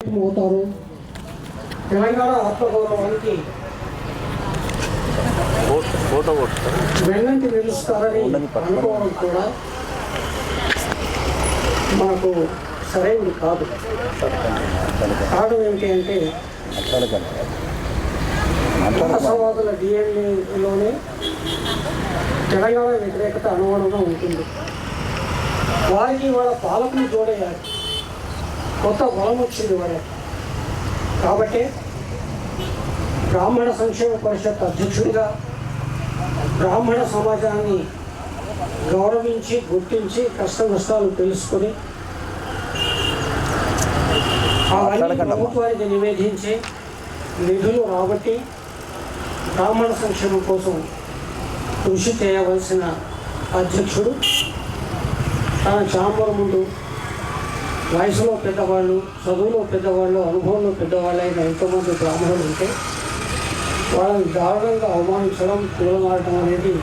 అవుతారు. తెలంగాణ ఆత్మగౌరవానికి వెన్నంటి నిలుస్తారని అనుకోవడం కూడా మనకు సరైనది కాదు. కారణం ఏమిటి అంటే సమాజుల డిఎన్ఏలోనే తెలంగాణ వ్యతిరేకత అనుగుణంగా ఉంటుంది. వారికి వాళ్ళ పాలకుని జోడేయాలి, కొత్త బలం వచ్చింది వారికి. కాబట్టి బ్రాహ్మణ సంక్షేమ పరిషత్ అధ్యక్షుడిగా బ్రాహ్మణ సమాజాన్ని గౌరవించి గుర్తించి కష్ట నష్టాలు తెలుసుకొని అవన్నీ ప్రభుత్వానికి నివేదించి నిధులు రాబట్టి బ్రాహ్మణ సంక్షేమం కోసం కృషి చేయవలసిన అధ్యక్షుడు తన ఛాంబర్ ముందు వయసులో పెద్దవాళ్ళు, చదువులో పెద్దవాళ్ళు, అనుభవంలో పెద్దవాళ్ళు అయిన ఎంతోమంది బ్రాహ్మణులు ఉంటే వాళ్ళని దారుణంగా అవమానించడం, కూలమాడటం అనేది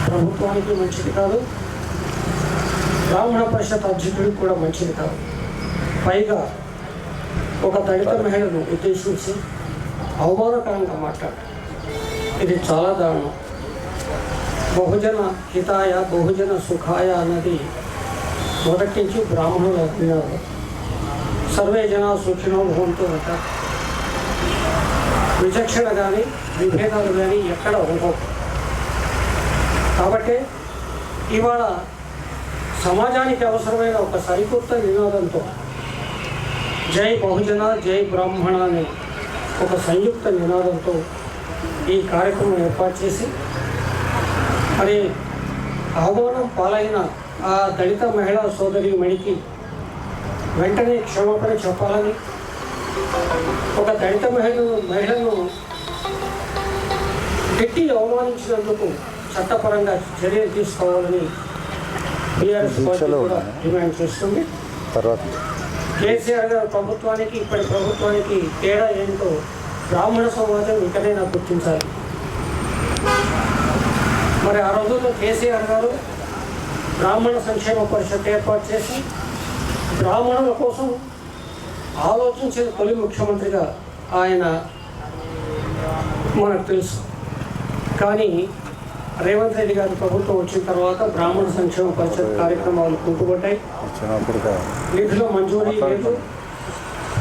ప్రభుత్వానికి మంచిది కాదు, బ్రాహ్మణ పరిషత్ అధ్యక్షుడికి కూడా మంచిది కాదు. పైగా ఒక దళిత మహిళను ఉద్దేశించి అవమానకరంగా మాట్లాడారు. ఇది చాలా దారుణం. బహుజన హితాయ బహుజన సుఖాయ అన్నది మొదటి నుంచి బ్రాహ్మణులు విన్నారు. సర్వే జనా సుఖినో భవంతు అంటారు. విచక్షణ కానీ విభేదాలు కానీ ఎక్కడ ఉండవు. కాబట్టి ఇవాళ సమాజానికి అవసరమైన ఒక సరికొత్త నినాదంతో జై బహుజన జై బ్రాహ్మణ అనే ఒక సంయుక్త నినాదంతో ఈ కార్యక్రమం ఏర్పాటు చేసి మరి అవమానం పాలైన ఆ దళిత మహిళా సోదరి మణికి వెంటనే క్షమాపణ చెప్పాలని, ఒక దళిత మహిళను గట్టి అవమానించినందుకు చట్టపరంగా చర్యలు తీసుకోవాలని టీఆర్ఎస్ పార్టీ కూడా డిమాండ్ చేస్తుంది. కేసీఆర్ గారి ప్రభుత్వానికి ఇప్పటి ప్రభుత్వానికి తేడా ఏంటో బ్రాహ్మణ సమాజం ఇకనైనా గుర్తించాలి. మరి ఆ రోజుల్లో కేసీఆర్ గారు బ్రాహ్మణ సంక్షేమ పరిషత్ ఏర్పాటు చేసి బ్రాహ్మణుల కోసం ఆలోచించిన తొలి ముఖ్యమంత్రిగా ఆయన మనకు తెలుసు. కానీ రేవంత్ రెడ్డి గారి ప్రభుత్వం వచ్చిన తర్వాత బ్రాహ్మణ సంక్షేమ పరిషత్ కార్యక్రమాలు కుంటుపడ్డాయి. నిధుల మంజూరీ లేదు,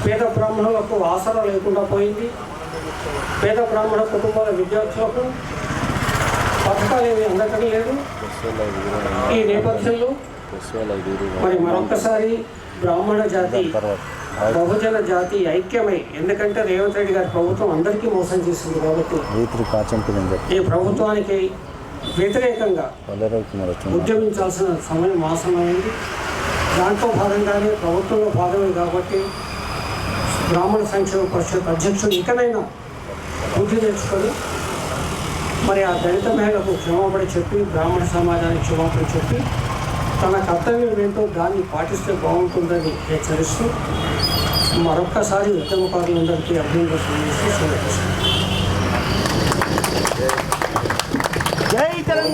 పేద బ్రాహ్మణులకు ఆసరా లేకుండా పోయింది. పేద బ్రాహ్మణ కుటుంబాల విద్యార్థులకు పథకాలు ఏమీ అందటం లేదు. ఈ నేపథ్యంలో మరి మరొక్కసారి బ్రాహ్మణ జాతి బహుజన జాతి ఐక్యమై, ఎందుకంటే రేవంత్ రెడ్డి గారి ప్రభుత్వం అందరికీ మోసం చేసింది కాబట్టి ఈ ప్రభుత్వానికి వ్యతిరేకంగా ఉద్యమించాల్సిన సమయం ఆసన్నమైంది. దాంట్లో భాగంగానే ప్రభుత్వంలో భాగమే కాబట్టి బ్రాహ్మణ సంక్షేమ పరిషత్ అధ్యక్షుడు ఇకనైనా బుద్ధి తెచ్చుకొని మరి ఆ దళిత మహిళకు క్షమాపణ చెప్పి బ్రాహ్మణ సమాజానికి క్షమాపణ చెప్పి తన కర్తవ్యం ఏంటో దాన్ని పాటిస్తే బాగుంటుందని హెచ్చరిస్తూ మరొక్కసారి ఉద్యమకారులందరికీ అభినందనలు చేస్తూ సెలవు.